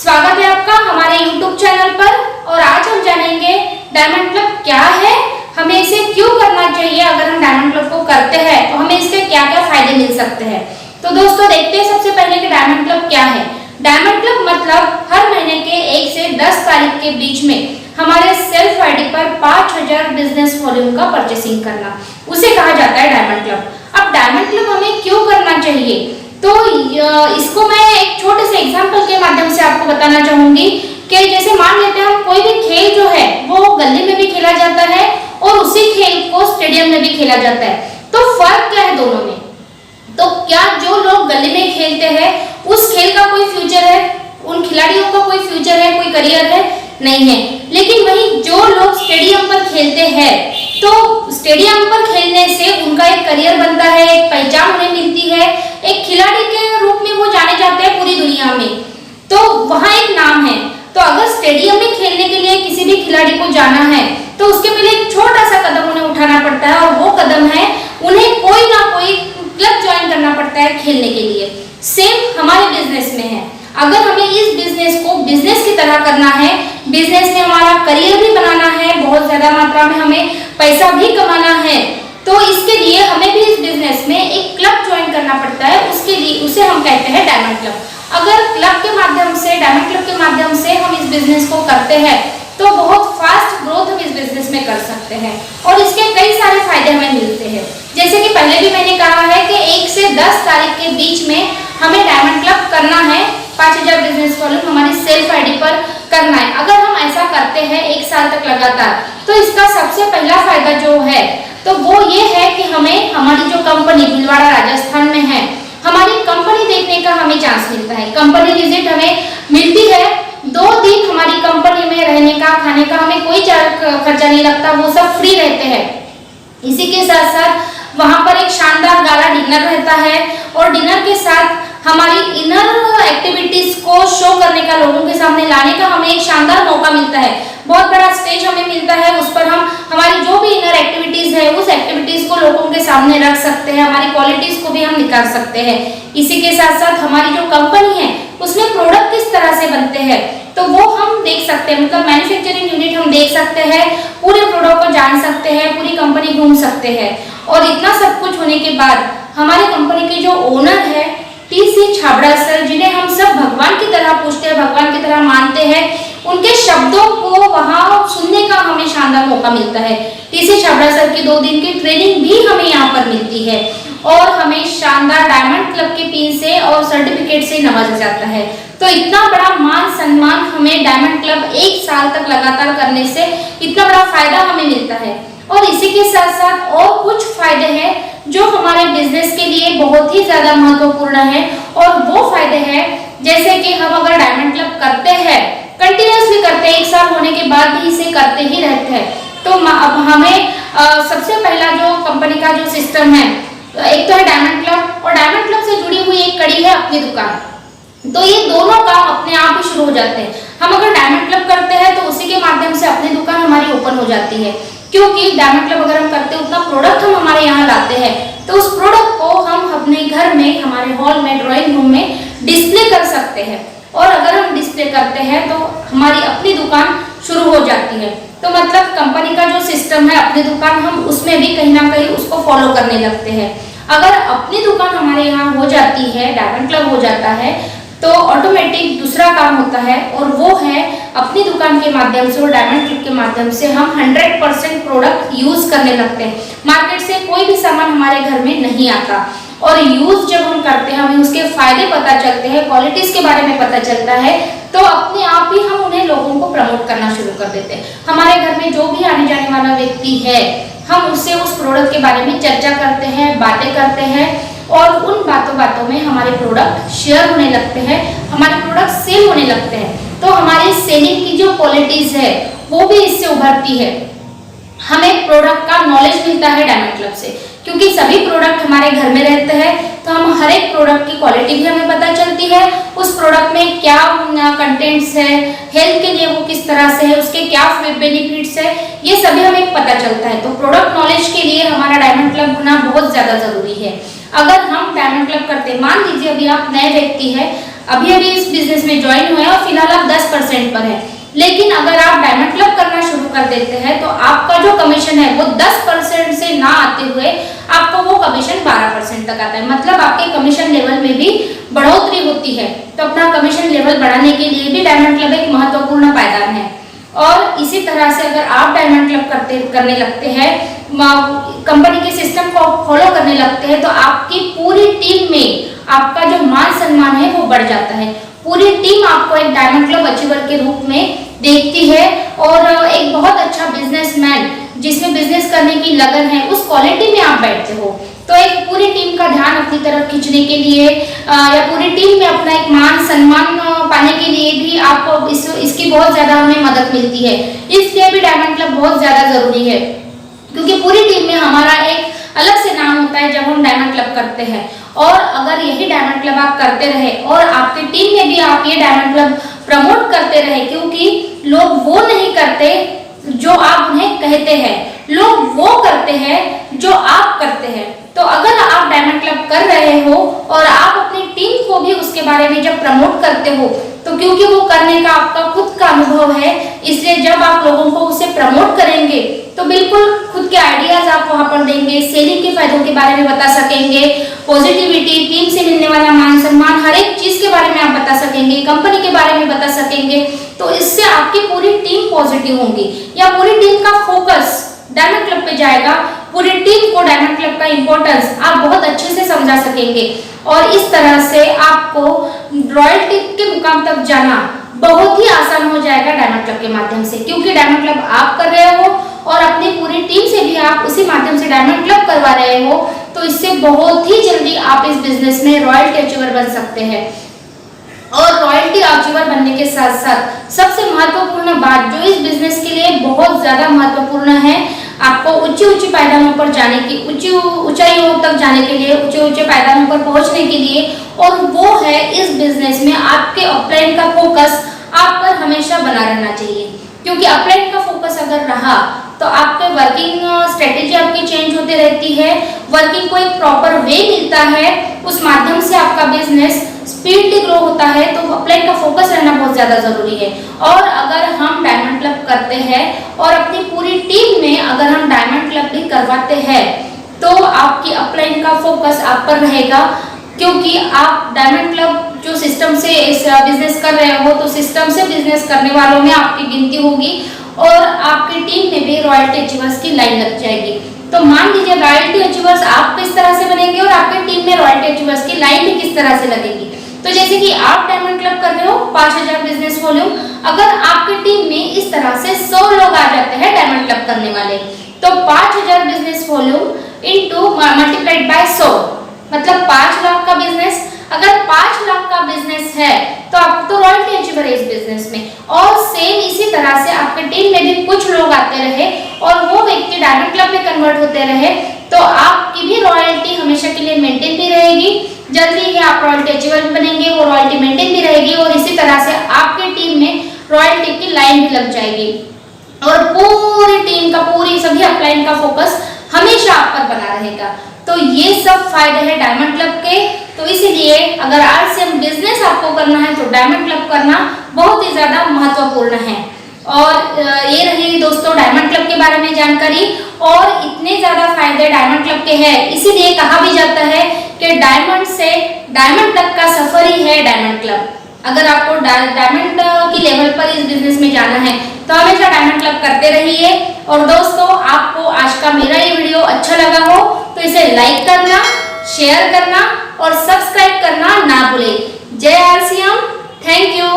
स्वागत है आपका हमारे YouTube चैनल पर। और आज हम जानेंगे डायमंड क्लब क्या है, हमें इसे क्यों करना चाहिए, अगर हम डायमंड क्लब को करते हैं तो हमें इसके क्या क्या फायदे मिल सकते हैं। तो दोस्तों देखते हैं सबसे पहले कि डायमंड क्लब क्या है। डायमंड क्लब मतलब हर महीने के 1 से 10 तारीख के बीच में हमारे सेल्फ आईडी पर 5000 बिजनेस वॉल्यूम का परचेसिंग करना, उसे कहा जाता है डायमंड क्लब। अब डायमंड क्लब हमें क्यों करना चाहिए, तो इसको मैं एक छोटे से एग्जांपल के माध्यम से आपको बताना चाहूंगी कि जैसे मान लेते हैं हम कोई भी खेल जो है वो गली में भी खेला जाता है और उसी खेल को स्टेडियम में भी खेला जाता है। तो फर्क क्या है दोनों में? तो क्या जो लोग गली में खेलते हैं उस खेल का कोई फ्यूचर है, उन खिलाड़ियों का कोई फ्यूचर है, कोई करियर है? नहीं है। लेकिन वही जो लोग स्टेडियम पर खेलते हैं तो स्टेडियम पर खेलने से उनका एक करियर बनता है, एक पहचान उन्हें मिलती है, एक खिलाड़ी के रूप में वो जाने जाते हैं पूरी दुनिया में, तो वहाँ एक नाम है। तो अगर स्टेडियम में खेलने के लिए किसी भी खिलाड़ी को जाना है तो उसके पहले एक छोटा सा कदम उन्हें उठाना पड़ता है और वो कदम है उन्हें कोई ना कोई क्लब ज्वाइन करना पड़ता है खेलने के लिए। सेम हमारे बिजनेस में है, अगर हमें इस बिजनेस को बिजनेस की तरह करना है, बिजनेस में हमारा करियर भी बनाना है, बहुत ज्यादा मात्रा में हमें पैसा भी कमाना है, तो इसके लिए हमें भी इस बिजनेस में एक क्लब ज्वाइन करना पड़ता है। उसके लिए उसे हम कहते हैं डायमंड क्लब। अगर क्लब के माध्यम से, डायमंड क्लब के माध्यम से हम इस बिजनेस को करते हैं तो बहुत फास्ट ग्रोथ हम इस बिजनेस में कर सकते हैं और इसके कई सारे फायदे हमें मिलते हैं। जैसे कि पहले भी मैंने कहा है कि 1 से 10 तारीख के बीच में हमें डायमंड क्लब करना है, 5000 बिजनेस वॉल्यूम हमारी सेल्फ आईडी पर करना है। अगर हम ऐसा करते हैं 1 साल तक लगातार, तो इसका सबसे पहला फायदा जो है तो वो ये है कि हमें हमारी जो कंपनी भीलवाड़ा राजस्थान में है, हमारी कंपनी देखने का हमें चांस मिलता है। कंपनी विजिट हमें मिलती है, 2 दिन हमारी कंपनी में रहने का, खाने का हमें कोई खर्चा नहीं लगता, वो सब फ्री रहते हैं। इसी के साथ साथ वहां पर एक शानदार गाला डिनर रहता है और डिनर के साथ हमारी इनर एक्टिविटीज को शो करने का, लोगों के सामने लाने का हमें एक शानदार मौका मिलता है। बहुत बड़ा स्टेज हमें मिलता है, उस पर हम हमारी जो भी इनर एक्टिविटीज है उस एक्टिविटीज को लोगों के सामने रख सकते हैं, हमारी क्वालिटीज को भी हम निकाल सकते हैं। इसी के साथ साथ हमारी जो कंपनी है उसमें प्रोडक्ट किस तरह से बनते हैं तो वो हम देख सकते हैं, मतलब मैन्युफैक्चरिंग यूनिट हम देख सकते हैं, पूरे प्रोडक्ट को जान सकते हैं, पूरी कंपनी घूम सकते हैं। और इतना सब कुछ होने के बाद हमारी कंपनी के जो ओनर है टीसी छाबड़ा सर, जिन्हें हम सब भगवान की तरह पूछते हैं, भगवान की तरह मानते हैं, उनके शब्दों को वहां सुनने का हमें शानदार मौका मिलता है। टीसी छाबड़ा सर की 2 दिन की ट्रेनिंग भी हमें यहाँ पर मिलती है और हमें शानदार डायमंड क्लब के पिन से और सर्टिफिकेट से नवाजा जाता है। तो इतना बड़ा मान सम्मान हमें डायमंड क्लब 1 साल तक लगातार करने से इतना बड़ा फायदा हमें मिलता है। और इसी के साथ साथ और कुछ फायदे हैं जो हमारे बिजनेस के लिए बहुत ही ज्यादा महत्वपूर्ण है। और वो फायदे हैं जैसे कि हम अगर डायमंड क्लब करते हैं, कंटिन्यूअसली करते हैं, 1 साल होने के बाद भी इसे करते ही रहते हैं, तो अब हमें सबसे पहला जो कंपनी का जो सिस्टम है, एक तो है डायमंड क्लब और डायमंड क्लब से जुड़ी हुई एक कड़ी है अपनी दुकान। तो ये दोनों काम अपने आप ही शुरू हो जाते हैं। हम अगर डायमंड क्लब करते हैं तो उसी के माध्यम से अपनी दुकान हमारी ओपन हो जाती है, क्योंकि डायमंड क्लब अगर हम करते हैं उतना प्रोडक्ट हम हमारे यहाँ लाते हैं तो उस प्रोडक्ट को हम अपने घर में, हमारे हॉल में, ड्राइंग रूम में डिस्प्ले कर सकते हैं। और अगर हम डिस्प्ले करते हैं तो हमारी अपनी दुकान शुरू हो जाती है। तो मतलब कंपनी का जो सिस्टम है अपनी दुकान, हम उसमें भी कहीं ना कहीं उसको फॉलो करने लगते हैं। अगर अपनी दुकान हमारे यहाँ हो जाती है, डायमंड क्लब हो जाता है, तो ऑटोमेटिक दूसरा काम होता है और वो है अपनी दुकान के माध्यम से और डायमंड क्लब के माध्यम से हम 100% प्रोडक्ट यूज करने लगते हैं। मार्केट से कोई भी सामान हमारे घर में नहीं आता और यूज जब हम करते हैं, हमें उसके फायदे पता चलते हैं, क्वालिटीज के बारे में पता चलता है, तो अपने आप ही हम उन्हें लोगों को प्रमोट करना शुरू कर देते हैं। हमारे घर में जो भी आने जाने वाला व्यक्ति है, हम उससे उस प्रोडक्ट के बारे में चर्चा करते हैं, बातें करते हैं और उन बातों में हमारे प्रोडक्ट शेयर होने लगते हैं, हमारे प्रोडक्ट सेल होने लगते हैं। तो हमारी सेलिंग की जो क्वालिटीज है वो भी इससे उभरती है। हमें प्रोडक्ट का नॉलेज मिलता है डायमंड क्लब से, क्योंकि सभी प्रोडक्ट हमारे घर में रहते हैं तो हम हर एक प्रोडक्ट की क्वालिटी भी हमें पता चलती है, उस प्रोडक्ट में क्या कंटेंट्स है, हेल्थ के लिए वो किस तरह से है, उसके क्या बेनिफिट्स है, ये सभी हमें पता चलता है। तो प्रोडक्ट नॉलेज के लिए हमारा डायमंड क्लब होना बहुत ज्यादा जरूरी है। अगर हम डायमंड क्लब करते, मान लीजिए अभी आप नए व्यक्ति हैं, अभी अभी इस बिजनेस में ज्वाइन हुए हैं और फिलहाल आप 10% पर है, लेकिन अगर आप डायमंड क्लब करना शुरू कर देते हैं तो आपका जो कमीशन है वो 10% से ना आते हुए आपको वो कमीशन 12% तक आता है। मतलब आपके कमीशन लेवल में भी बढ़ोतरी होती है। तो अपना कमीशन लेवल बढ़ाने के लिए भी डायमंड क्लब एक महत्वपूर्ण पायदान है। और इसी तरह से अगर आप डायमंड क्लब करने लगते हैं, कंपनी के सिस्टम को फॉलो करने लगते हैं, तो आपकी पूरी टीम में आपका जो मान सम्मान है वो बढ़ जाता है। पूरी टीम आपको एक डायमंड क्लब अचीवर के रूप में देखती है और एक बहुत अच्छा बिजनेसमैन जिसमें बिजनेस करने की लगन है उस क्वालिटी में आप बैठते हो। तो एक पूरी टीम का ध्यान अपनी तरफ खींचने के लिए या पूरी टीम में अपना एक मान सम्मान पाने के लिए भी आपको इसकी बहुत ज्यादा हमें मदद मिलती है। इसलिए भी डायमंड क्लब बहुत ज्यादा जरूरी है, क्योंकि पूरी टीम में हमारा एक अलग से नाम होता है जब हम डायमंड क्लब करते हैं। और अगर यही डायमंड क्लब आप करते रहे और आपकी टीम में भी आप ये डायमंड क्लब प्रमोट करते रहे, क्योंकि लोग वो नहीं करते जो आप उन्हें कहते हैं, लोग वो करते हैं जो आप करते हैं। तो अगर आप डायमंड क्लब कर रहे हो और आप अपनी टीम को भी उसके बारे में जब प्रमोट करते हो, तो क्योंकि वो करने का आपका खुद का अनुभव है, इसलिए जब आप लोगों को उसे प्रमोट करेंगे तो बिल्कुल खुद के आइडियाज आप वहां पर देंगे, सेलिंग के फायदों के बारे में बता सकेंगे, पॉजिटिविटी, टीम से मिलने वाला मान सम्मान, हर एक चीज के बारे में आप बता सकेंगे, कंपनी के बारे में बता सकेंगे। तो इससे आपकी पूरी टीम पॉजिटिव होंगी या पूरी टीम का फोकस डायमंड क्लब पे जाएगा। पूरी टीम को डायमंड क्लब का इंपॉर्टेंस आप बहुत अच्छे से समझा सकेंगे और इस तरह से आपको रॉयल्टी के मुकाम तक जाना बहुत ही आसान हो जाएगा डायमंड क्लब के माध्यम से, क्योंकि डायमंड क्लब आप कर रहे हो और अपनी पूरी टीम से भी आप उसी माध्यम से डायमंड क्लब करवा रहे हो। तो इससे बहुत ही जल्दी आप इस बिजनेस में रॉयल्टी अचीवर बन सकते हैं। और रॉयल्टी अचीवर बनने के साथ साथ सबसे महत्वपूर्ण बात जो इस बिजनेस के लिए बहुत ज्यादा महत्वपूर्ण है, आपको ऊंची पायदानों पर जाने की, ऊंचाइयों तक जाने के लिए, ऊंचे पायदानों पर पहुंचने के लिए, और वो है इस बिजनेस में आपके अपलाइन का फोकस आप पर हमेशा बना रहना चाहिए। क्योंकि अपलाइन का फोकस अगर रहा तो आपके वर्किंग स्ट्रेटेजी आपकी चेंज होती रहती है, वर्किंग को एक प्रॉपर वे मिलता है, उस माध्यम से आपका बिजनेस स्पीडली ग्रो होता है। तो अपलाइन का फोकस रहना बहुत ज्यादा जरूरी है। और अगर हम डायमंड क्लब करते हैं और अपनी पूरी टीम में अगर हम डायमंड क्लब भी करवाते हैं तो आपकी अपलाइन का फोकस आप पर रहेगा, क्योंकि आप डायमंड क्लब जो सिस्टम से इस बिजनेस कर रहे हो तो सिस्टम से बिजनेस करने वालों में आपकी गिनती होगी और आपकी टीम में भी रॉयल्टी अचीवर्स की लाइन लग जाएगी। तो मान लीजिए रॉयल्टी अचीवर्स आप किस तरह से बनेंगे और आपकी टीम में रॉयल्टी अचीवर्स की लाइन भी किस तरह से लगेगी। तो जैसे कि आप डायमंड क्लब कर रहे हो 5000 बिजनेस वॉल्यूम, अगर आपकी टीम में इस तरह से 100 लोग आ जाते हैं डायमंड क्लब करने वाले, तो 5000 business volume into multiplied by 100 मतलब 5 लाख का बिजनेस। अगर 5 लाख का बिजनेस है तो आप तो रॉयल्टी अचीवर है इस बिजनेस में। और सेम इसी तरह से आपके टीम में भी कुछ लोग आते रहे और वो व्यक्ति डायमंड क्लब में कन्वर्ट होते रहे, तो आपकी भी रॉयल्टी हमेशा के लिए मेंटेन भी रहेगी। जल्दी ही आप रॉयल्टी अचीवर भी बनेंगे, वो रॉयल्टी मेंटेन भी रहेगी और इसी तरह से आपकी टीम में रॉयल्टी की लाइन भी लग जाएगी और पूरी टीम का, पूरी सभी अपलाइन का फोकस हमेशा आप पर बना रहेगा। तो ये सब फायदे हैं डायमंड क्लब के। तो इसीलिए अगर आज से बिजनेस आपको करना है तो डायमंड क्लब करना बहुत ही ज्यादा महत्वपूर्ण है। और ये रही दोस्तों डायमंड क्लब के बारे में जानकारी। और इतने ज्यादा फायदे डायमंड क्लब के हैं, इसीलिए कहा भी जाता है कि डायमंड से डायमंड तक का सफर ही है डायमंड क्लब। अगर आपको डायमंड की लेवल पर इस बिजनेस में जाना है तो हमेशा डायमंड क्लब करते रहिए। और दोस्तों आपको आज का मेरा ये वीडियो अच्छा लगा हो तो इसे लाइक करना, शेयर करना और सब्सक्राइब करना ना भूलें। जय RCM, थैंक यू।